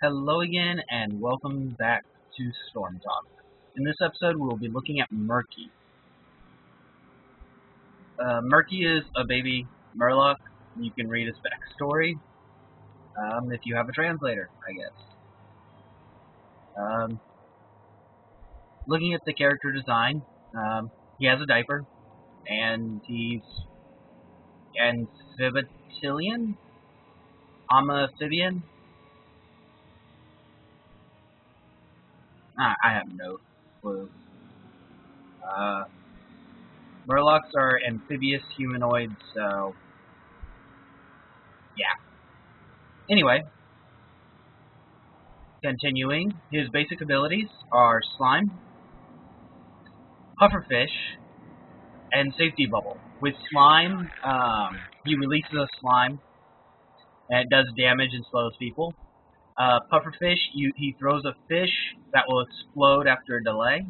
Hello again, and welcome back to Storm Talk. In this episode, we will be looking at Murky. Murky is a baby Murloc. You can read his backstory if you have a translator, I guess. Looking at the character design, he has a diaper, and he's amphibian? Amphibian? I have no clue. Murlocs are amphibious humanoids, so yeah. Anyway, continuing, his basic abilities are Slime, Pufferfish, and Safety Bubble. With Slime, he releases a slime, and it does damage and slows people. Pufferfish, he throws a fish that will explode after a delay.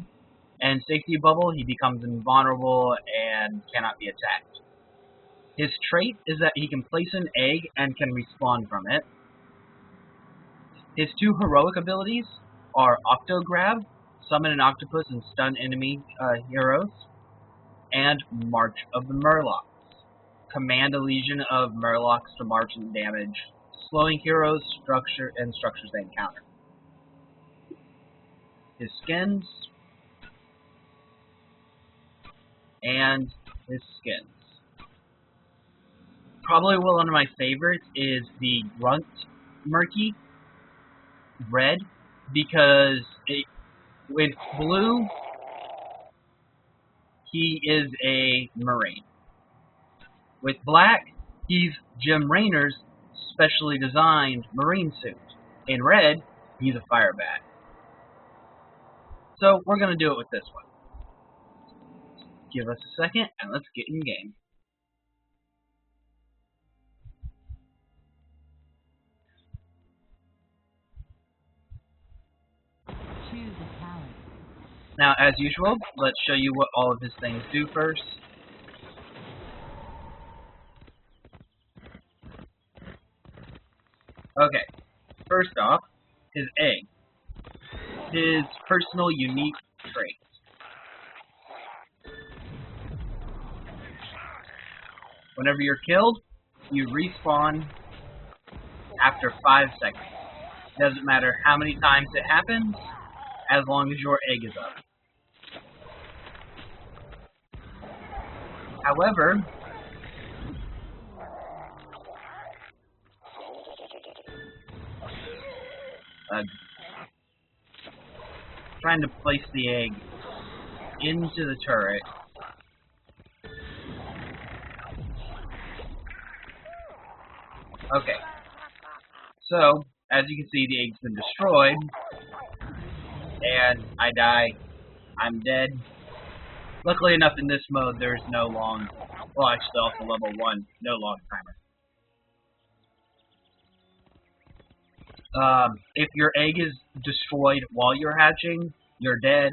And Safety Bubble, he becomes invulnerable and cannot be attacked. His trait is that he can place an egg and can respawn from it. His two heroic abilities are Octograb, summon an octopus and stun enemy heroes, and March of the Murlocs, command a legion of Murlocs to march and damage, slowing heroes, structures they encounter. His skins and his skins. Probably one of my favorites is the Grunt Murky red, because with blue he is a Marine. With black, he's Jim Raynor's specially designed Marine suit. In red, he's a fire bat. So we're going to do it with this one. Give us a second, and let's get in game. Choose a talent. Now, as usual, let's show you what all of his things do first. Okay, first off, his egg. His personal unique trait. Whenever you're killed, you respawn after 5 seconds. Doesn't matter how many times it happens, as long as your egg is up. However, trying to place the egg into the turret. Okay, so as you can see, the egg's been destroyed, and I die. I'm dead. Luckily enough, in this mode, there's no long, well, actually also level 1, no long timer. If your egg is destroyed while you're hatching, you're dead.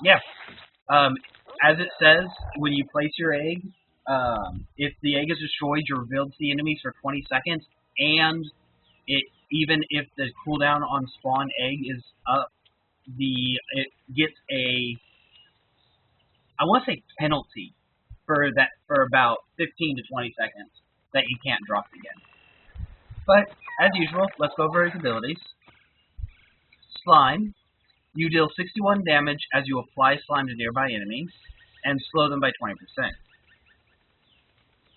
Yeah. As it says, when you place your egg, if the egg is destroyed, you're revealed to the enemies for 20 seconds, and even if the cooldown on spawn egg is up, it gets I want to say penalty for about 15 to 20 seconds that you can't drop again. But as usual, let's go over his abilities. Slime. You deal 61 damage as you apply slime to nearby enemies and slow them by 20%.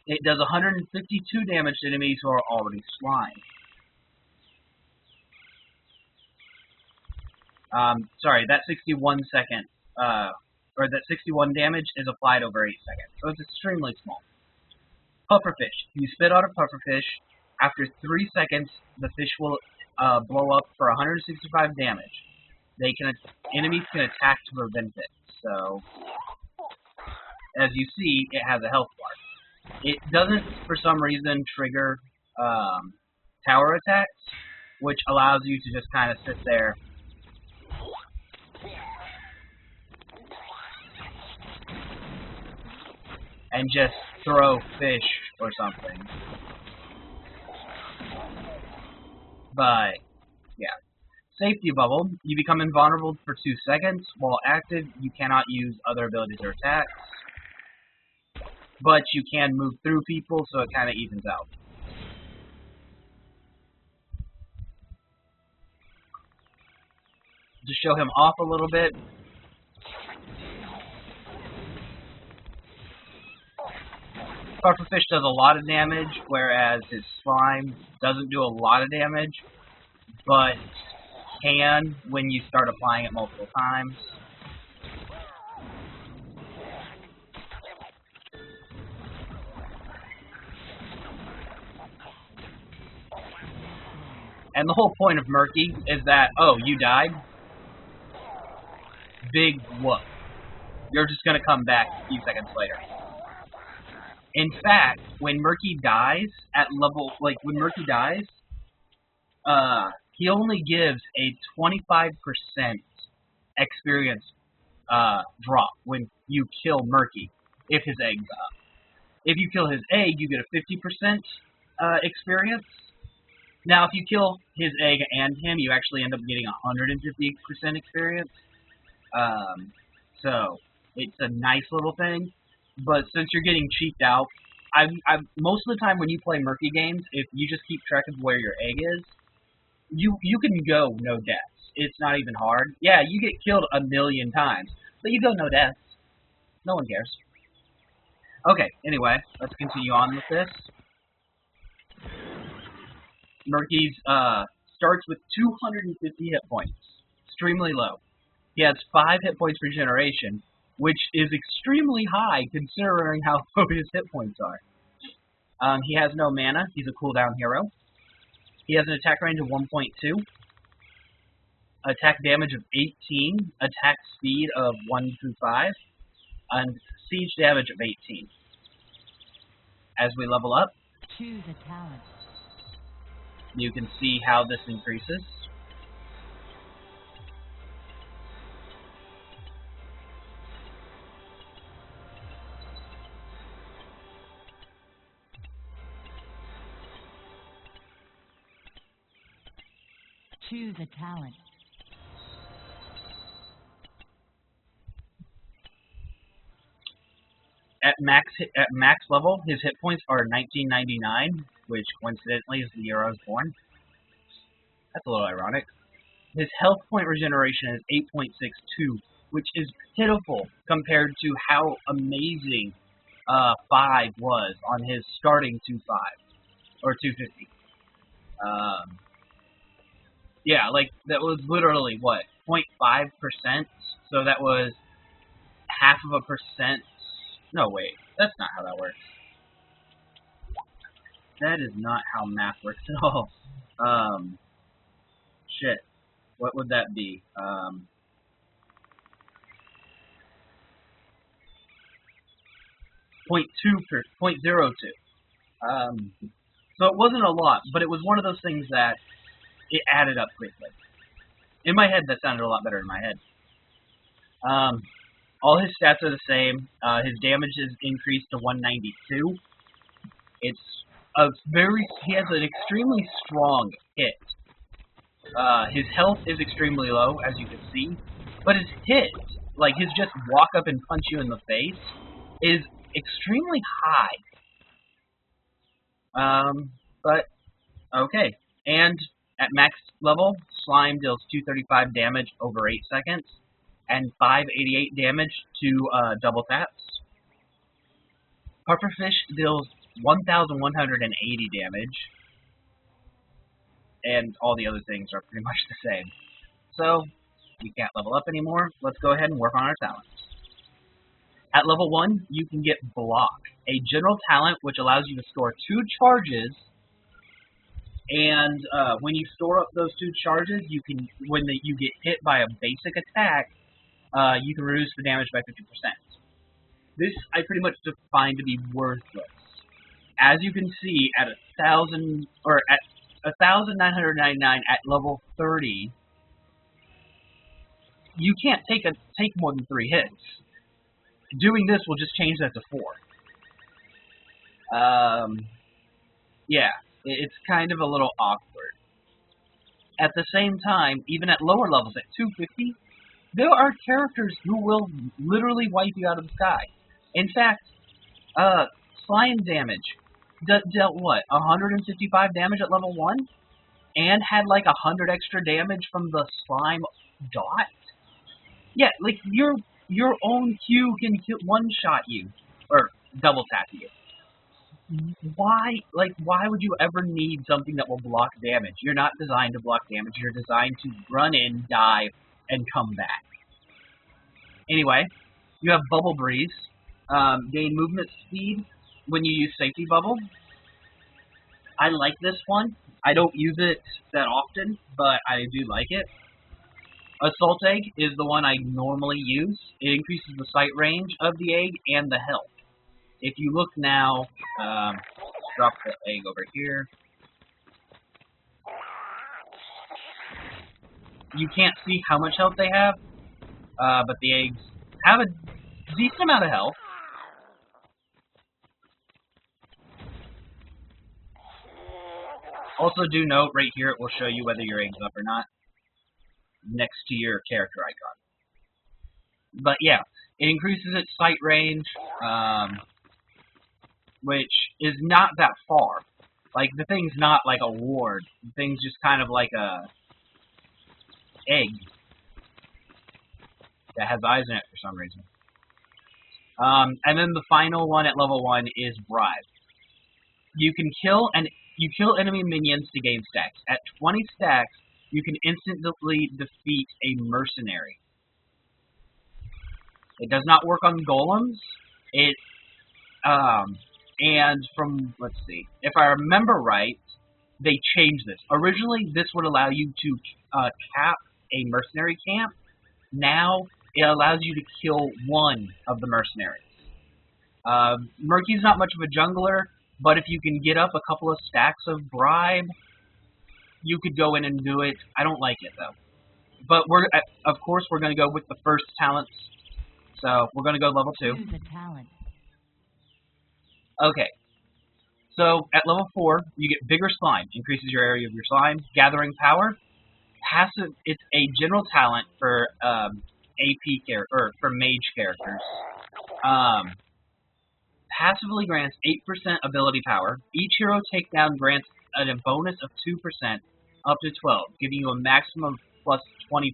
It does 152 damage to enemies who are already slime. Sorry, that 61 damage is applied over 8 seconds, so it's extremely small. Pufferfish. You spit out a pufferfish. After 3 seconds, the fish will blow up for 165 damage. Enemies can attack to prevent it. So, as you see, it has a health bar. It doesn't, for some reason, trigger tower attacks, which allows you to just kind of sit there and just throw fish or something. But, yeah. Safety bubble. You become invulnerable for 2 seconds. While active, you cannot use other abilities or attacks. But you can move through people, so it kind of evens out. To show him off a little bit. Pufferfish does a lot of damage, whereas his slime doesn't do a lot of damage, but can when you start applying it multiple times. And the whole point of Murky is that, oh, you died? Big whoop. You're just going to come back a few seconds later. In fact, when Murky dies, when Murky dies, he only gives a 25% experience drop when you kill Murky, if his egg's up. If you kill his egg, you get a 50% experience. Now, if you kill his egg and him, you actually end up getting 150% experience. So, it's a nice little thing. But since you're getting cheaped out, most of the time when you play Murky games, if you just keep track of where your egg is, you can go no deaths. It's not even hard. Yeah, you get killed 1,000,000 times, but you go no deaths. No one cares. Okay, anyway, let's continue on with this. Murky's starts with 250 hit points. Extremely low. He has 5 hit points per generation, which is extremely high considering how low his hit points are. He has no mana. He's a cooldown hero. He has an attack range of 1.2, attack damage of 18, attack speed of 1 through 5, and siege damage of 18. As we level up, choose a talent. You can see how this increases. Choose a talent. At max level, his hit points are 1999, which coincidentally is the year I was born. That's a little ironic. His health point regeneration is 8.62, which is pitiful compared to how amazing 5 was on his starting 2.5 or 250. Yeah, like that was literally what 0.5%. So that was half of a percent. No, wait, that's not how that works. That is not how math works at all. Shit. What would that be? 0.02. So it wasn't a lot, but it was one of those things that it added up quickly. In my head, that sounded a lot better in my head. All his stats are the same. His damage is increased to 192. He has an extremely strong hit. His health is extremely low, as you can see, but his hit, like his just walk up and punch you in the face, is extremely high. But, okay. And at max level, Slime deals 235 damage over 8 seconds, and 588 damage to double taps. Pufferfish deals 1,180 damage, and all the other things are pretty much the same. So, we can't level up anymore. Let's go ahead and work on our talents. At level 1, you can get Block, a general talent which allows you to store 2 charges, and when you store up those 2 charges, when you get hit by a basic attack, you can reduce the damage by 50%. This I pretty much define to be worthless. As you can see, at 1,999 at level 30, you can't take more than 3 hits. Doing this will just change that to 4. Yeah, it's kind of a little awkward. at the same time, even at lower levels, at 250, there are characters who will literally wipe you out of the sky. In fact, slime damage dealt what, 155 damage at level 1? And had like 100 extra damage from the slime dot? Yeah, like your own Q can one-shot you, or double tap you. Why would you ever need something that will block damage? You're not designed to block damage. You're designed to run in, dive, and come back. Anyway, you have Bubble Breeze. Gain movement speed when you use Safety Bubble. I like this one. I don't use it that often, but I do like it. Assault Egg is the one I normally use. It increases the sight range of the egg and the health. If you look now, drop the egg over here. You can't see how much health they have, but the eggs have a decent amount of health. Also, do note right here it will show you whether your egg's up or not, next to your character icon. But yeah, it increases its sight range, which is not that far. Like, the thing's not like a ward. The thing's just kind of like a egg that has eyes in it for some reason. And then the final one at level 1 is Bribe. You can kill enemy minions to gain stacks. At 20 stacks, you can instantly defeat a mercenary. It does not work on golems. And from, let's see, if I remember right, they changed this. Originally, this would allow you to cap a mercenary camp. Now, it allows you to kill one of the mercenaries. Murky's not much of a jungler, but if you can get up a couple of stacks of Bribe, you could go in and do it. I don't like it, though. But of course, we're going to go with the first talents. So, we're going to go level 2. Choose a talent. Okay. So, at level 4, you get Bigger Slime. Increases your area of your slime. Gathering Power. Passive. It's a general talent for AP or for mage characters. Passively grants 8% ability power. Each hero takedown grants a bonus of 2% up to 12, giving you a maximum of plus 20%.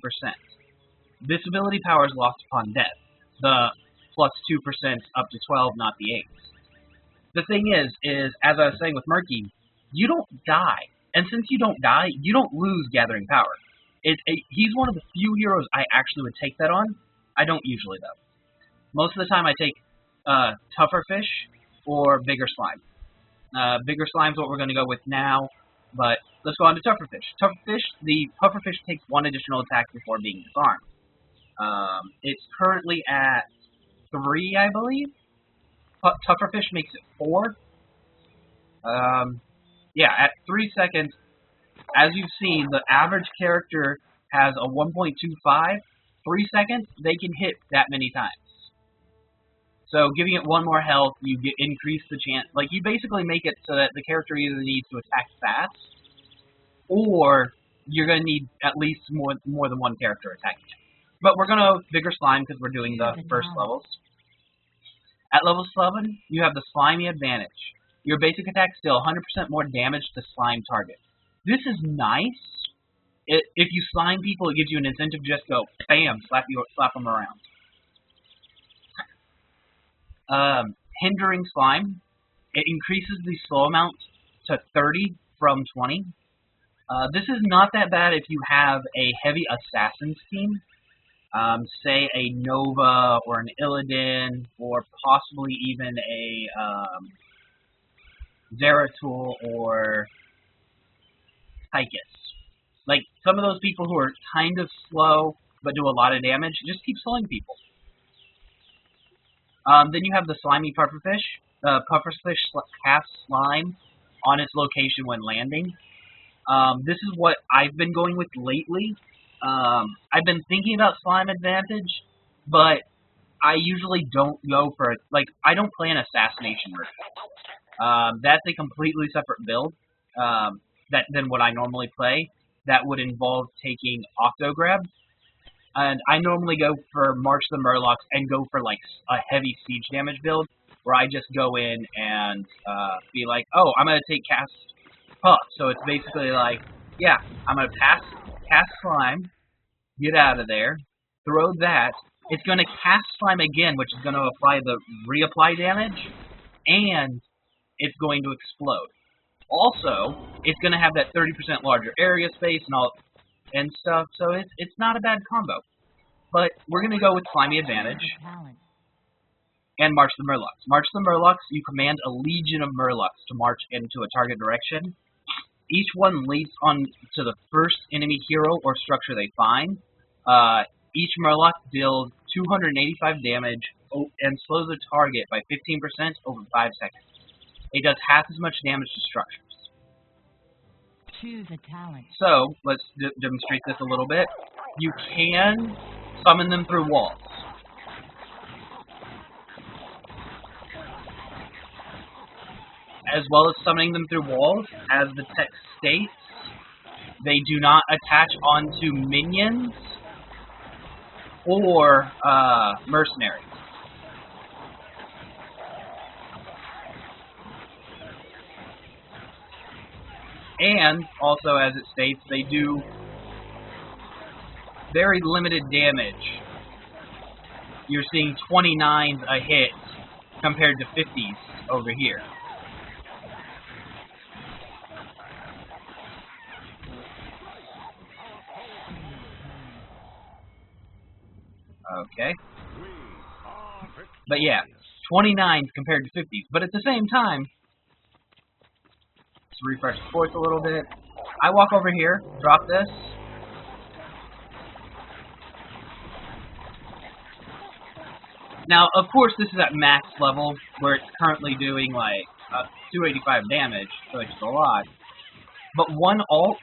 This ability power is lost upon death. The plus 2% up to 12, not the 8. The thing is, as I was saying with Murky, you don't die. And since you don't die, you don't lose Gathering Power. He's one of the few heroes I actually would take that on. I don't usually, though. Most of the time I take Tougher Fish or Bigger Slime. Bigger Slime's what we're going to go with now, but let's go on to Tougher Fish. The Puffer Fish takes 1 additional attack before being disarmed. It's currently at 3, I believe. Tougher Fish makes it 4. Yeah, at 3 seconds, as you've seen, the average character has a 1.25. 3 seconds, they can hit that many times. So giving it 1 more health, you increase the chance. Like, you basically make it so that the character either needs to attack fast, or you're going to need at least more than 1 character attacking it. But we're going to Bigger Slime because we're doing the first levels. At level 7, you have the Slimy Advantage. Your basic attack still 100% more damage to slime target. This is nice. If you slime people, it gives you an incentive to just go, bam, slap them around. Hindering Slime. It increases the slow amount to 30 from 20. This is not that bad if you have a heavy Assassins team. Say a Nova or an Illidan, or possibly even a Zeratul or Tychus. Like, some of those people who are kind of slow but do a lot of damage, just keep slowing people. Then you have the Slimy Pufferfish. Pufferfish casts slime on its location when landing. This is what I've been going with lately. I've been thinking about Slime Advantage, but I usually don't go for it. Like, I don't play an Assassination Murky. That's a completely separate build than what I normally play. that would involve taking Octo Grab. And I normally go for March the Murlocs and go for like a heavy siege damage build, where I just go in and be like, oh, I'm gonna take cast Puff. So it's basically like, yeah, I'm gonna cast Slime, get out of there, throw that. It's gonna cast Slime again, which is gonna apply the reapply damage, and it's going to explode. Also, it's gonna have that 30% larger area space and all and stuff, so it's not a bad combo. But we're going to go with Slimy Advantage and March the Murlocs. March the Murlocs, you command a legion of Murlocs to march into a target direction. Each one leads on to the first enemy hero or structure they find. Each Murloc deals 285 damage and slows the target by 15% over 5 seconds. It does half as much damage to structures. Choose a talent. So, let's demonstrate this a little bit. You can summon them through walls. As well as summoning them through walls, as the text states, they do not attach onto minions or mercenaries. And, also as it states, they do very limited damage. You're seeing 29s a hit compared to 50s over here. Okay. But yeah, 29s compared to 50s. But at the same time, let's refresh the force a little bit. I walk over here, drop this. Now, of course, this is at max level, where it's currently doing, like, 285 damage, so it's a lot. But one ult,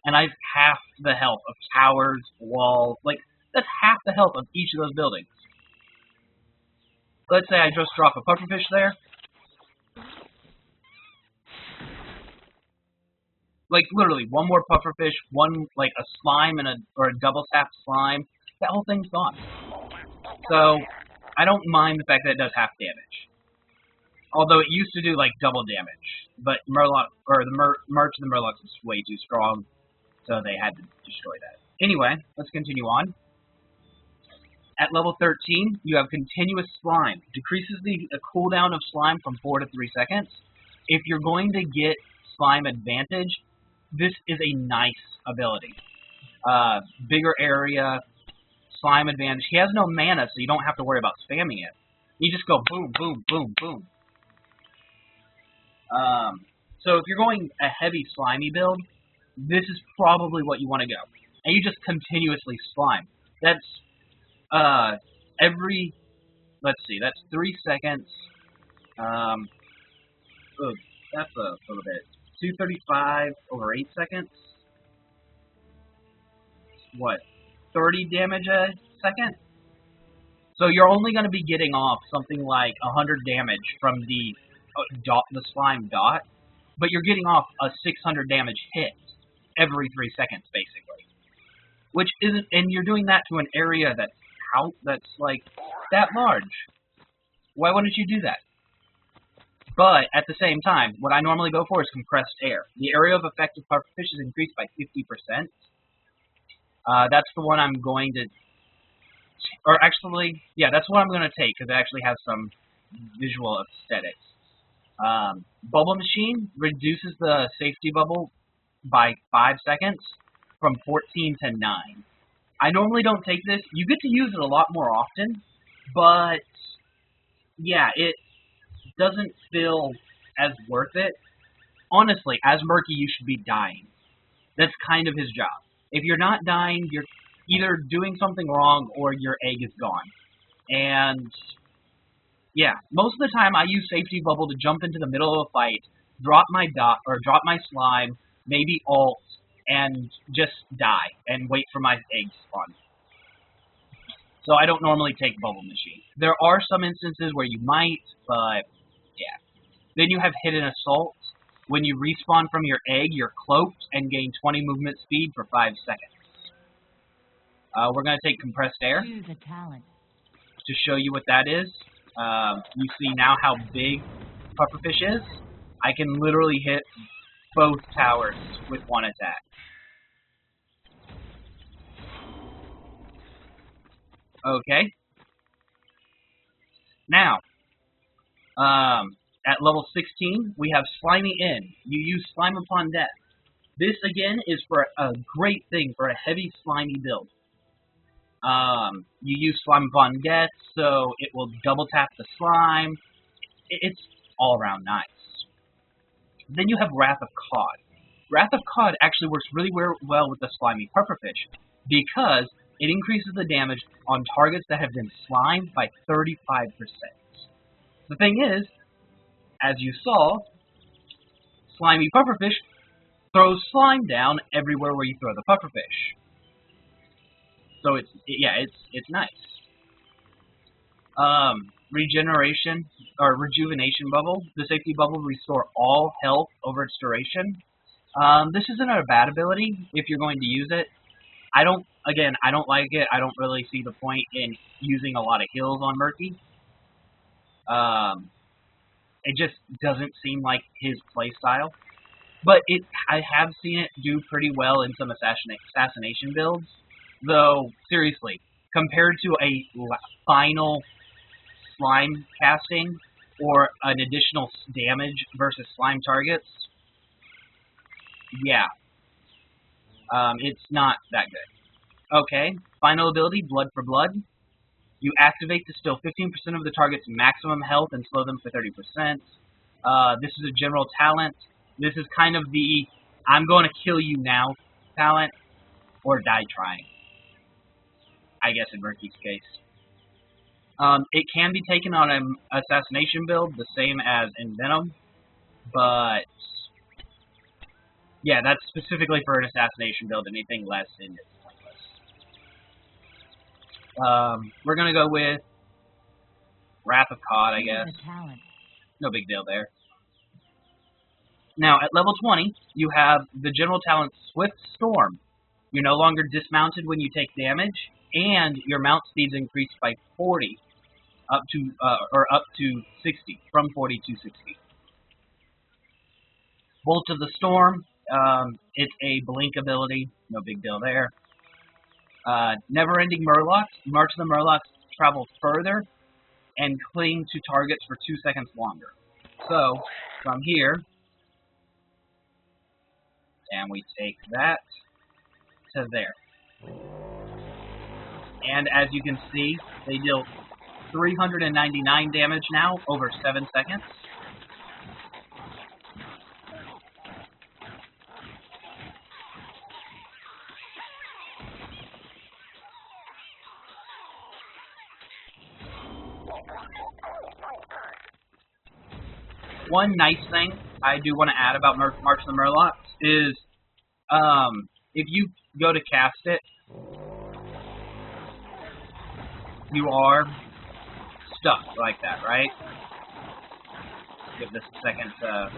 and I've half the health of towers, walls, like, that's half the health of each of those buildings. Let's say I just drop a pufferfish there. Like, literally, one more pufferfish, one, like, a slime or a double tap slime, that whole thing's gone. So, I don't mind the fact that it does half damage. Although it used to do, like, double damage. But March of the Murlocs is way too strong, so they had to destroy that. Anyway, let's continue on. At level 13, you have Continuous Slime. Decreases the cooldown of Slime from 4 to 3 seconds. If you're going to get Slime Advantage, this is a nice ability. Bigger area, Slime Advantage. He has no mana, so you don't have to worry about spamming it. You just go boom, boom, boom, boom. So if you're going a heavy slimy build, this is probably what you want to go. And you just continuously slime. That's let's see, that's 3 seconds. That's a little bit. 235 over 8 seconds. What? 30 damage a second? So you're only going to be getting off something like 100 damage from the slime dot, but you're getting off a 600 damage hit every 3 seconds, basically. Which isn't, and you're doing that to an area that's like that large. Why wouldn't you do that? But at the same time, what I normally go for is compressed air. The area of effect of pufferfish is increased by 50%. That's the one I'm going to, or actually, yeah, that's what I'm going to take because it actually has some visual aesthetics. Bubble Machine reduces the safety bubble by 5 seconds from 14 to 9. I normally don't take this. You get to use it a lot more often, but yeah, it doesn't feel as worth it. Honestly, as Murky, you should be dying. That's kind of his job. If you're not dying, you're either doing something wrong or your egg is gone. And yeah, most of the time I use Safety Bubble to jump into the middle of a fight, drop my dot or drop my slime, maybe ult, and just die and wait for my egg to spawn. So I don't normally take Bubble Machine. There are some instances where you might, but yeah. Then you have Hidden Assault. When you respawn from your egg, you're cloaked and gain 20 movement speed for 5 seconds. We're going to take compressed air Choose a talent. to show you what that is. You see now how big Pufferfish is. I can literally hit both towers with one attack. Okay. Now, at level 16, we have Slimy In. You use Slime upon death. This, again, is for a great thing for a heavy slimy build. You use Slime upon death, so it will double tap the slime. It's all around nice. Then you have Wrath of Cod. Wrath of Cod actually works really well with the Slimy Pufferfish because it increases the damage on targets that have been slimed by 35%. The thing is, as you saw, Slimy Pufferfish throws slime down everywhere where you throw the Pufferfish. So it's nice. Regeneration or Rejuvenation Bubble. The Safety Bubble restore all health over its duration. This isn't a bad ability if you're going to use it. I don't like it. I don't really see the point in using a lot of heals on Murky. It just doesn't seem like his playstyle. But I have seen it do pretty well in some assassination builds. Though, seriously, compared to a final slime casting or an additional damage versus slime targets, yeah, it's not that good. Okay, final ability, Blood for Blood. You activate to steal 15% of the target's maximum health and slow them for 30%. This is a general talent. This is kind of the I'm going to kill you now talent, or die trying, I guess in Murky's case. It can be taken on an assassination build, the same as in Venom, but yeah, that's specifically for an assassination build. Anything less in it. We're gonna go with Wrath of Cod, I guess. No big deal there. Now, at level 20, you have the general talent Swift Storm. You're no longer dismounted when you take damage, and your mount speed's increased by 40, up to 60, from 40 to 60. Bolt of the Storm, it's a blink ability, no big deal there. Never-ending Murlocs. March of the Murlocs travel further and cling to targets for 2 seconds longer. So, from here, and we take that to there. And as you can see, they deal 399 damage now over 7 seconds. One nice thing I do want to add about March of the Murlocs is if you go to cast it, you are stuck like that, right? Give this a second to...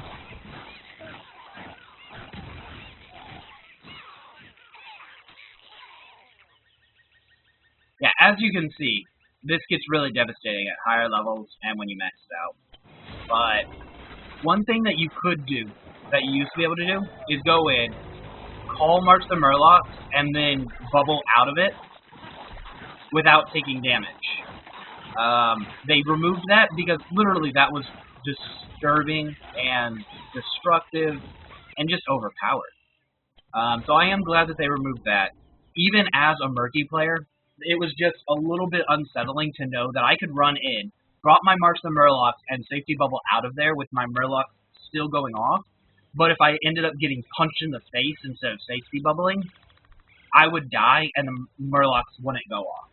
Yeah, as you can see, this gets really devastating at higher levels and when you max it out. But one thing that you could do, that you used to be able to do, is go in, call March the Murlocs, and then bubble out of it without taking damage. They removed that because literally that was disturbing and destructive and just overpowered. So I am glad that they removed that. Even as a Murky player, it was just a little bit unsettling to know that I could run in, drop my March the Murlocs, and safety bubble out of there with my Murloc still going off. But if I ended up getting punched in the face instead of safety bubbling, I would die and the Murlocs wouldn't go off.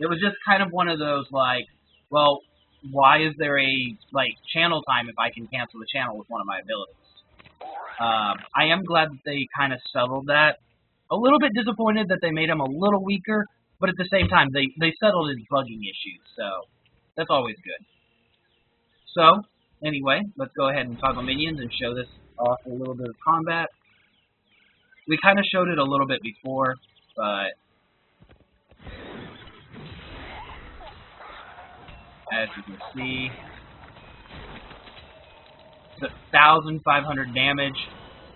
It was just kind of one of those, like, well, why is there a, like, channel time if I can cancel the channel with one of my abilities? I am glad that they kind of settled that. A little bit disappointed that they made him a little weaker, but at the same time, they settled his bugging issues, so that's always good. So, Anyway, let's go ahead and toggle minions and show this off a little bit of combat. We kind of showed it a little bit before, but as you can see, it's 1,500 damage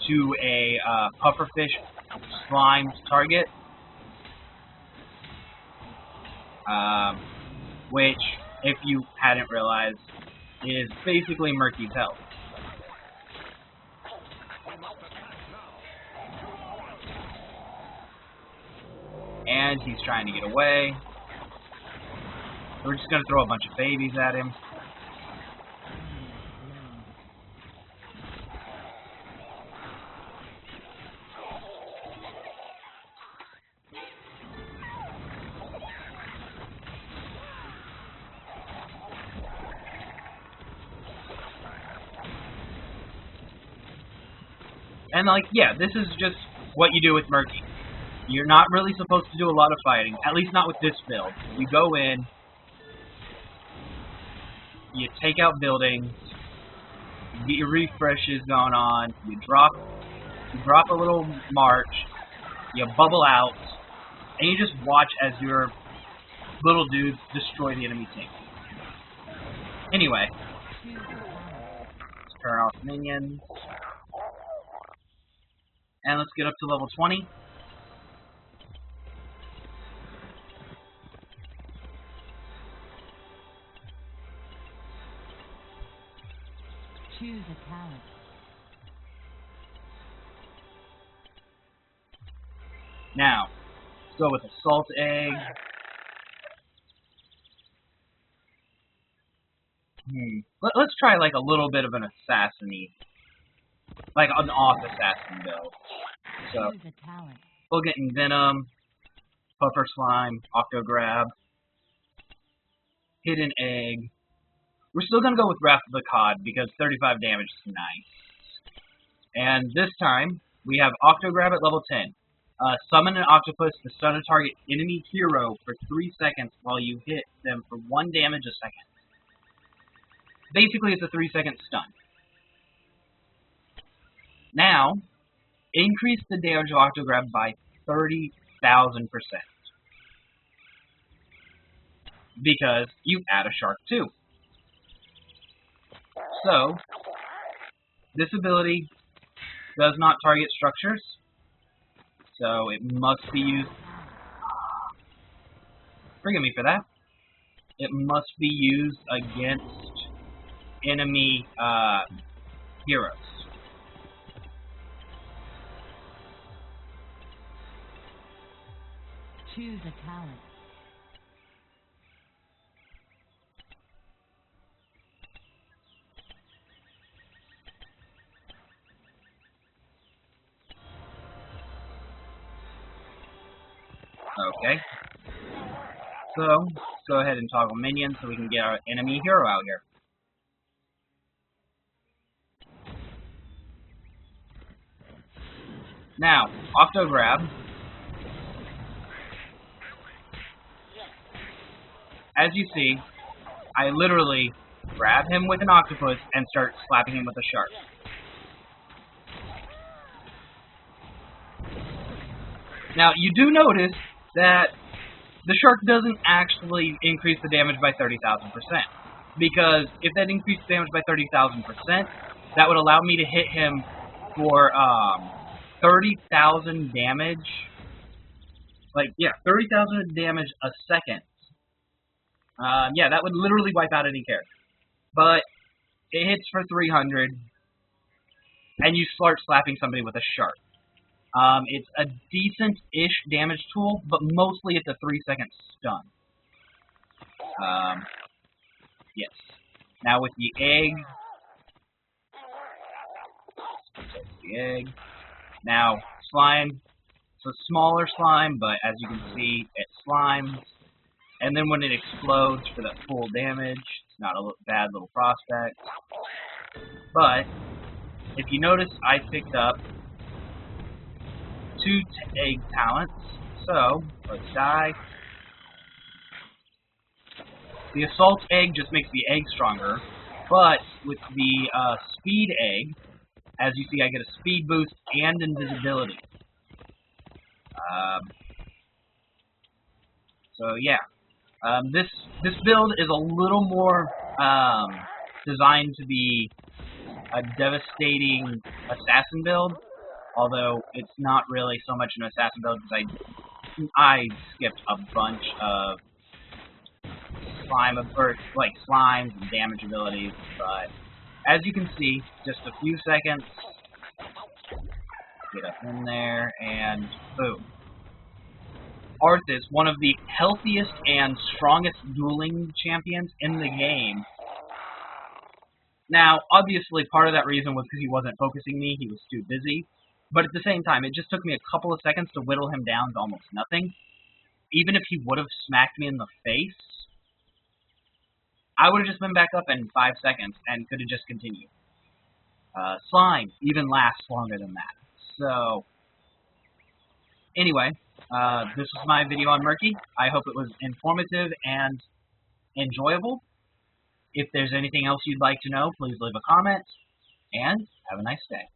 to a pufferfish slime target, which, if you hadn't realized, is basically Murky's health. And he's trying to get away. We're just going to throw a bunch of babies at him. And, like, yeah, this is just what you do with Murky. You're not really supposed to do a lot of fighting, at least not with this build. You go in, you take out buildings, you get your refreshes going on, you drop a little march, you bubble out, and you just watch as your little dudes destroy the enemy team. Anyway, let's turn off minions. And let's get up to level 20. Choose a talent. Now, let's go with a salt egg. Let's try like a little bit of an assassin-y. Like an off assassin build. So, Choose a talent. we'll get Venom, Puffer Slime, Octograb, Hidden Egg. We're still going to go with Wrath of the Cod because 35 damage is nice. And this time, we have Octograb at level 10. Summon an octopus to stun a target enemy hero for 3 seconds while you hit them for 1 damage a second. Basically, it's a 3-second stun. Now, increase the damage of Octograb by 30,000%. Because you add a shark too. So, this ability does not target structures, so it must be used. Forgive me for that. It must be used against enemy heroes. Choose a talent. Okay. So, let's go ahead and toggle minions so we can get our enemy hero out here. Now, Octograb. As you see, I literally grab him with an octopus and start slapping him with a shark. Now, you do notice that the shark doesn't actually increase the damage by 30,000%. Because if that increased damage by 30,000%, that would allow me to hit him for 30,000 damage. Like, yeah, 30,000 damage a second. Yeah, that would literally wipe out any character. But it hits for 300, and you start slapping somebody with a shark. It's a decent-ish damage tool, but mostly it's a 3-second stun. Yes. Now with the egg. The egg. Now, slime. It's a smaller slime, but as you can see, it slimes. And then when it explodes for that full damage, it's not a bad little prospect. But, if you notice, I picked up 2 egg talents. So, let's die. The assault egg just makes the egg stronger, But with the speed egg, as you see, I get a speed boost and invisibility. So yeah, this build is a little more designed to be a devastating assassin build, although it's not really so much an assassin build because I skipped a bunch of slimes and damage abilities, but as you can see, just a few seconds, get up in there, and boom. Arthas, one of the healthiest and strongest dueling champions in the game. Now, obviously, part of that reason was because he wasn't focusing me, he was too busy, but at the same time, it just took me a couple of seconds to whittle him down to almost nothing. Even if he would have smacked me in the face, I would have just been back up in 5 seconds and could have just continued. Slime even lasts longer than that. So, anyway, this was my video on Murky. I hope it was informative and enjoyable. If there's anything else you'd like to know, please leave a comment, and have a nice day.